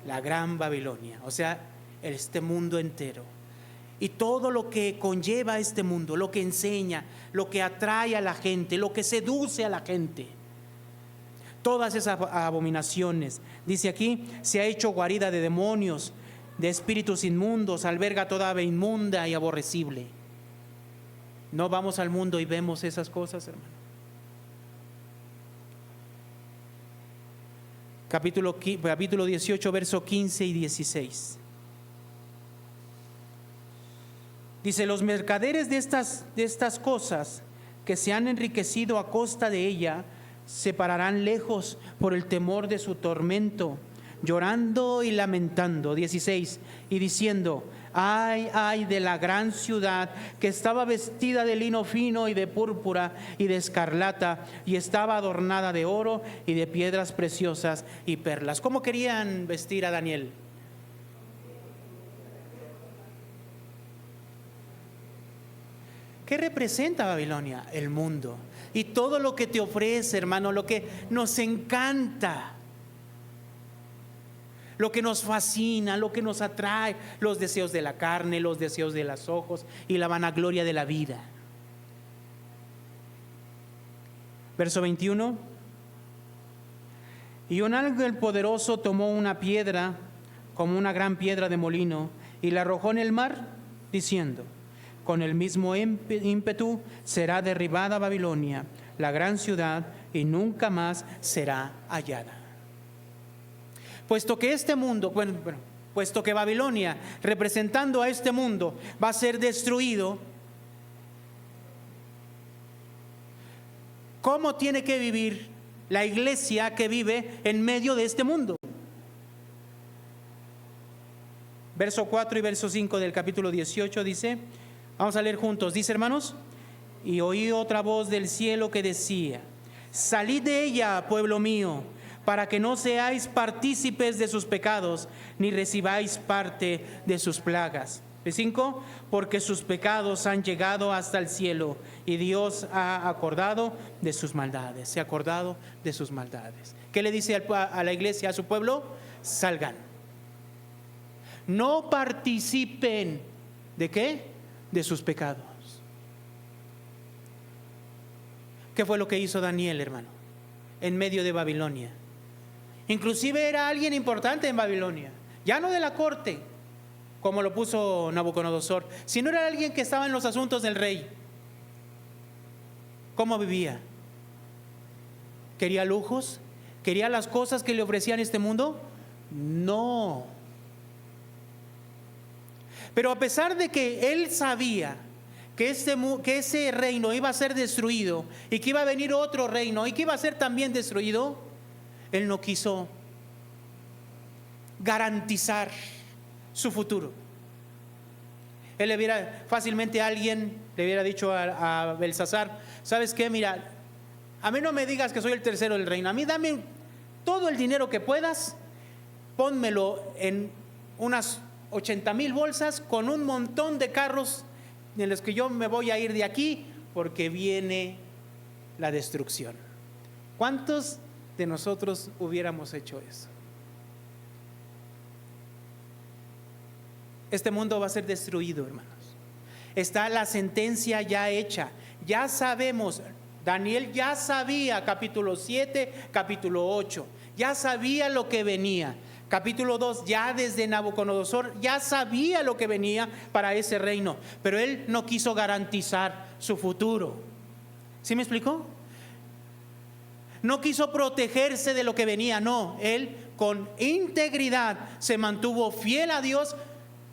La gran Babilonia, o sea, este mundo entero. Y todo lo que conlleva este mundo, lo que enseña, lo que atrae a la gente, lo que seduce a la gente. Todas esas abominaciones, dice aquí, se ha hecho guarida de demonios, de espíritus inmundos, alberga toda ave inmunda y aborrecible. No vamos al mundo y vemos esas cosas, hermano. Capítulo 18, verso 15 y 16. Dice: los mercaderes de estas cosas que se han enriquecido a costa de ella se pararán lejos por el temor de su tormento, llorando y lamentando. 16. Y diciendo: ay, ay de la gran ciudad, que estaba vestida de lino fino y de púrpura y de escarlata, y estaba adornada de oro y de piedras preciosas y perlas. ¿Cómo querían vestir a Daniel? ¿Qué representa Babilonia? El mundo. Y todo lo que te ofrece, hermano, lo que nos encanta. lo que nos fascina, lo que nos atrae, los deseos de la carne, los deseos de los ojos y la vanagloria de la vida. Verso 21. Y un ángel poderoso tomó una piedra, como una gran piedra de molino, y la arrojó en el mar, diciendo: con el mismo ímpetu será derribada Babilonia, la gran ciudad, y nunca más será hallada. Puesto que este mundo, puesto que Babilonia, representando a este mundo, va a ser destruido, ¿cómo tiene que vivir la iglesia que vive en medio de este mundo? Verso 4 y verso 5 del capítulo 18 dice, vamos a leer juntos, dice, hermanos: y oí otra voz del cielo que decía: salid de ella, pueblo mío, para que no seáis partícipes de sus pecados, ni recibáis parte de sus plagas. 5. Porque sus pecados han llegado hasta el cielo, y Dios ha acordado de sus maldades. Se ha acordado de sus maldades. ¿Qué le dice a la iglesia, a su pueblo? Salgan. No participen. ¿De qué? De sus pecados. ¿Qué fue lo que hizo Daniel, hermano? En medio de Babilonia. Inclusive era alguien importante en Babilonia. Ya no de la corte, como lo puso Nabucodonosor, sino era alguien que estaba en los asuntos del rey. ¿Cómo vivía? ¿Quería lujos? ¿Quería las cosas que le ofrecían este mundo? No. Pero a pesar de que él sabía que ese reino iba a ser destruido y que iba a venir otro reino y que iba a ser también destruido, él no quiso garantizar su futuro. Él le hubiera, fácilmente alguien le hubiera dicho a Belsasar: ¿sabes qué? Mira, a mí no me digas que soy el tercero del reino, a mí dame todo el dinero que puedas, pónmelo en unas 80,000 bolsas con un montón de carros en los que yo me voy a ir de aquí porque viene la destrucción. ¿Cuántos de nosotros hubiéramos hecho eso? Este mundo va a ser destruido, hermanos. Está la sentencia ya hecha. Ya sabemos, Daniel ya sabía, capítulo 7, capítulo 8, ya sabía lo que venía. Capítulo 2, ya desde Nabucodonosor ya sabía lo que venía para ese reino, pero él no quiso garantizar su futuro. ¿Sí me explicó? No quiso protegerse de lo que venía, no. Él con integridad se mantuvo fiel a Dios,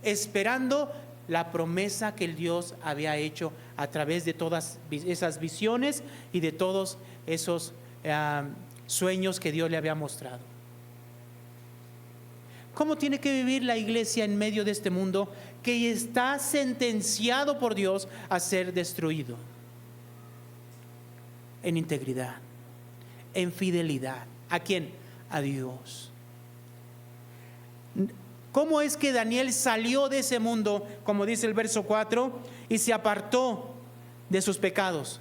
esperando la promesa que el Dios había hecho a través de todas esas visiones y de todos esos sueños que Dios le había mostrado. ¿Cómo tiene que vivir la iglesia en medio de este mundo que está sentenciado por Dios a ser destruido? En integridad, en fidelidad. ¿A quién? A Dios. ¿Cómo es que Daniel salió de ese mundo, como dice el verso 4, y se apartó de sus pecados?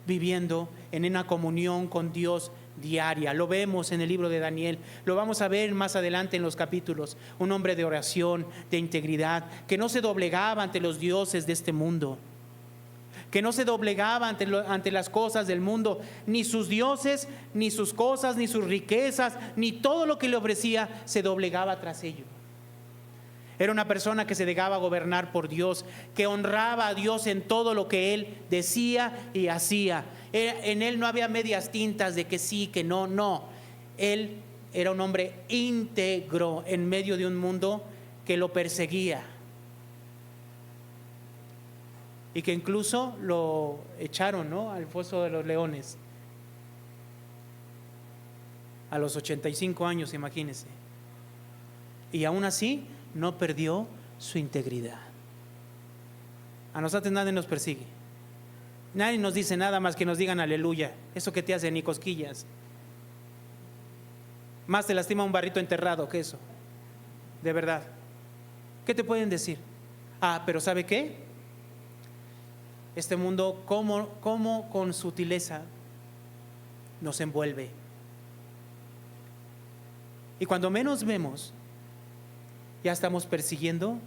Viviendo en una comunión con Dios diaria. Lo vemos en el libro de Daniel, lo vamos a ver más adelante en los capítulos. Un hombre de oración, de integridad, que no se doblegaba ante los dioses de este mundo, que no se doblegaba ante las cosas del mundo, ni sus dioses, ni sus cosas, ni sus riquezas, ni todo lo que le ofrecía, se doblegaba tras ello. Era una persona que se dejaba gobernar por Dios, que honraba a Dios en todo lo que él decía y hacía. En él no había medias tintas de que sí, que no, no. Él era un hombre íntegro en medio de un mundo que lo perseguía y que incluso lo echaron, ¿no?, al foso de los leones a los 85 años, imagínense. Y aún así no perdió su integridad. A nosotros nadie nos persigue, nadie nos dice nada más que nos digan aleluya. Eso que te hace ni cosquillas. Más te lastima un barrito enterrado que eso. De verdad. ¿Qué te pueden decir? Pero ¿sabe qué? Este mundo, ¿cómo con sutileza nos envuelve? Y cuando menos vemos, ya estamos persiguiendo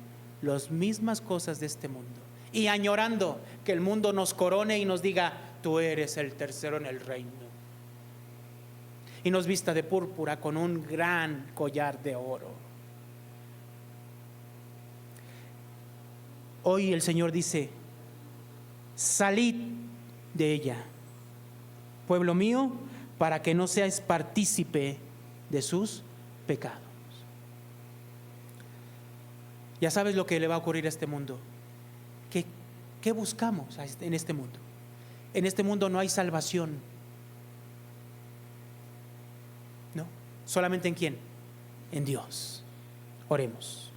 las mismas cosas de este mundo y añorando que el mundo nos corone y nos diga: tú eres el tercero en el reino, y nos vista de púrpura con un gran collar de oro. Hoy el Señor dice: salid de ella, pueblo mío, para que no seáis partícipe de sus pecados. Ya sabes lo que le va a ocurrir a este mundo. ¿Qué buscamos en este mundo? En este mundo no hay salvación. No, solamente ¿en quién? En Dios. Oremos.